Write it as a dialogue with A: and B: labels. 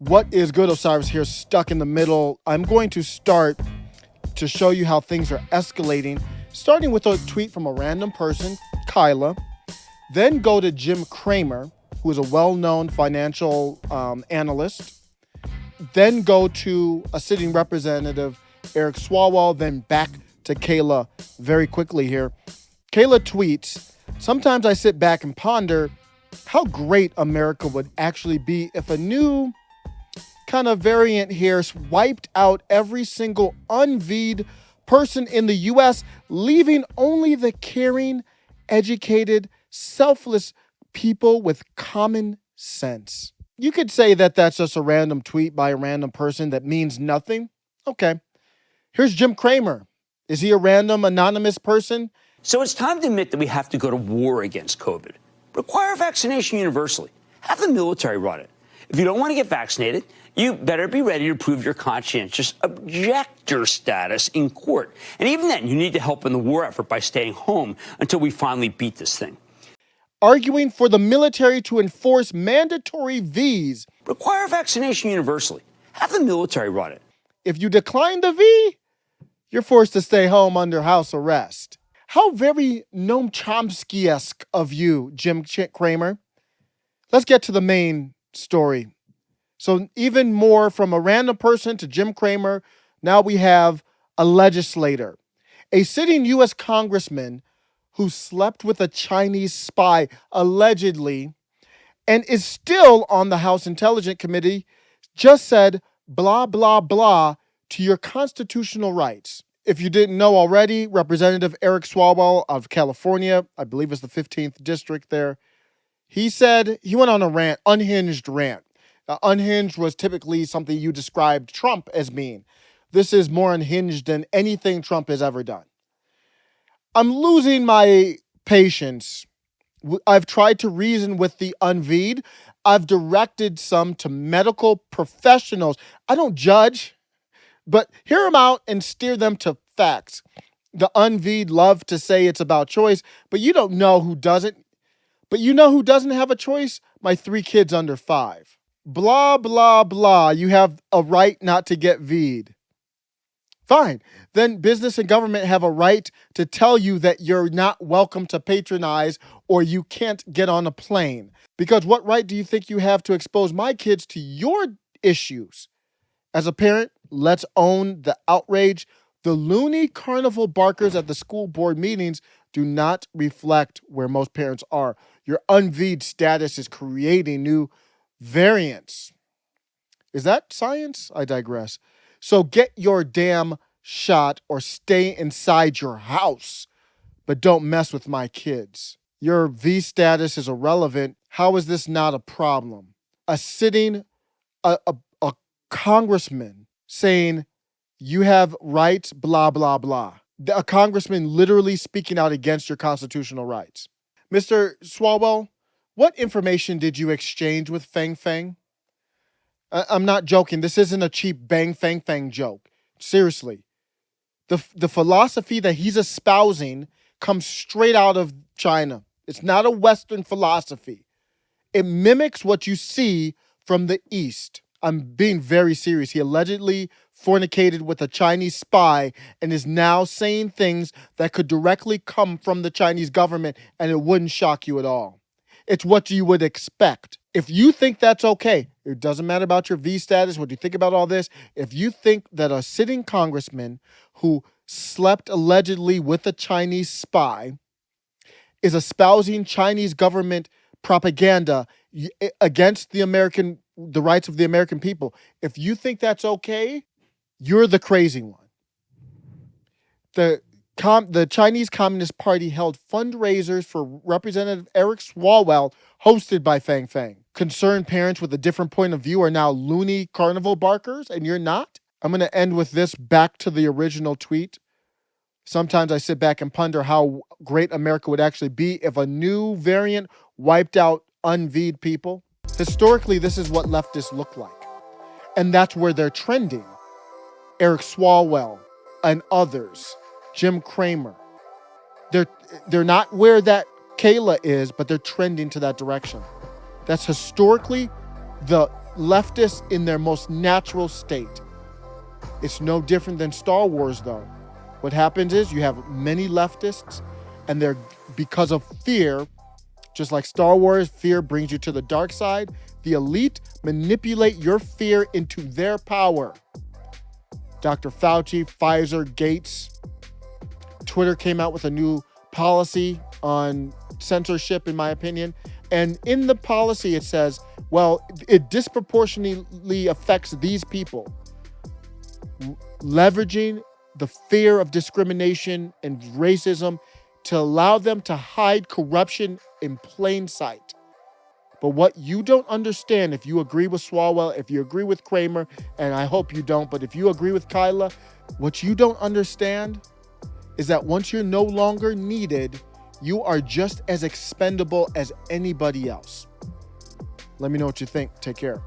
A: What is good, Osiris here, stuck in the middle. I'm going to start to show you how things are escalating, starting with a tweet from a random person, Kyla, then go to Jim Cramer, who is a well-known financial analyst, then go to a sitting representative, Eric Swalwell, then back to Kayla very quickly here. Kayla tweets, "Sometimes I sit back and ponder how great America would actually be if a new kind of variant here wiped out every single unvied person in the U.S., leaving only the caring, educated, selfless people with common sense." You could say that that's just a random tweet by a random person that means nothing. Okay. Here's Jim Cramer. Is he a random anonymous person?
B: So it's time to admit that we have to go to war against COVID. Require vaccination universally. Have the military run it. If you don't want to get vaccinated, you better be ready to prove your conscientious objector status in court. And even then, you need to help in the war effort by staying home until we finally beat this thing.
A: Arguing for the military to enforce mandatory Vs.
B: Require vaccination universally. Have the military run it.
A: If you decline the V, you're forced to stay home under house arrest. How very Noam Chomsky-esque of you, Jim Cramer. Let's get to the main story. So even more from a random person to Jim Cramer, now we have a legislator, a sitting U.S. congressman who slept with a Chinese spy, allegedly, and is still on the House Intelligence Committee, just said blah, blah, blah to your constitutional rights. If you didn't know already, Representative Eric Swalwell of California, I believe it's the 15th district there, he went on a rant, unhinged rant. Now, unhinged was typically something you described Trump as being. This is more unhinged than anything Trump has ever done. I'm losing my patience. I've tried to reason with the unvied. I've directed some to medical professionals. I don't judge, but hear them out and steer them to facts. The unvied love to say it's about choice, but you don't know who doesn't. But you know who doesn't have a choice? My 3 kids under 5. Blah, blah, blah. You have a right not to get V'd. Fine. Then business and government have a right to tell you that you're not welcome to patronize or you can't get on a plane. Because what right do you think you have to expose my kids to your issues? As a parent, let's own the outrage. The loony carnival barkers at the school board meetings do not reflect where most parents are. Your unvied status is creating new variants. Is that science? I digress. So get your damn shot or stay inside your house, but don't mess with my kids. Your V status is irrelevant. How is this not a problem? A congressman saying you have rights, blah, blah, blah. A congressman literally speaking out against your constitutional rights. Mr. Swalwell, what information did you exchange with Fang Fang? I'm not joking. This isn't a cheap bang Fang Fang joke. Seriously. The philosophy that he's espousing comes straight out of China. It's not a Western philosophy. It mimics what you see from the East. I'm being very serious. He allegedly fornicated with a Chinese spy and is now saying things that could directly come from the Chinese government, and it wouldn't shock you at all. It's what you would expect. If you think that's okay, it doesn't matter about your V status, what you think about all this. If you think that a sitting congressman who slept allegedly with a Chinese spy is espousing Chinese government propaganda against the rights of the American people, if you think that's okay, you're the crazy one. The Chinese Communist Party held fundraisers for Representative Eric Swalwell, hosted by Fang Fang. Concerned parents with a different point of view are now loony carnival barkers, and you're not? I'm going to end with this back to the original tweet. Sometimes I sit back and ponder how great America would actually be if a new variant wiped out unvied people. Historically, this is what leftists look like. And that's where they're trending. Eric Swalwell and others. Jim Cramer. They're not where that Kayla is, but they're trending to that direction. That's historically the leftists in their most natural state. It's no different than Star Wars, though. What happens is you have many leftists, and they're, because of fear, just like Star Wars, fear brings you to the dark side. The elite manipulate your fear into their power. Dr. Fauci, Pfizer, Gates. Twitter came out with a new policy on censorship, in my opinion. And in the policy, it says, well, it disproportionately affects these people. Leveraging the fear of discrimination and racism to allow them to hide corruption in plain sight. But what you don't understand, if you agree with Swalwell, if you agree with Cramer, and I hope you don't, but if you agree with Kyla, what you don't understand is that once you're no longer needed, you are just as expendable as anybody else. Let me know what you think. Take care.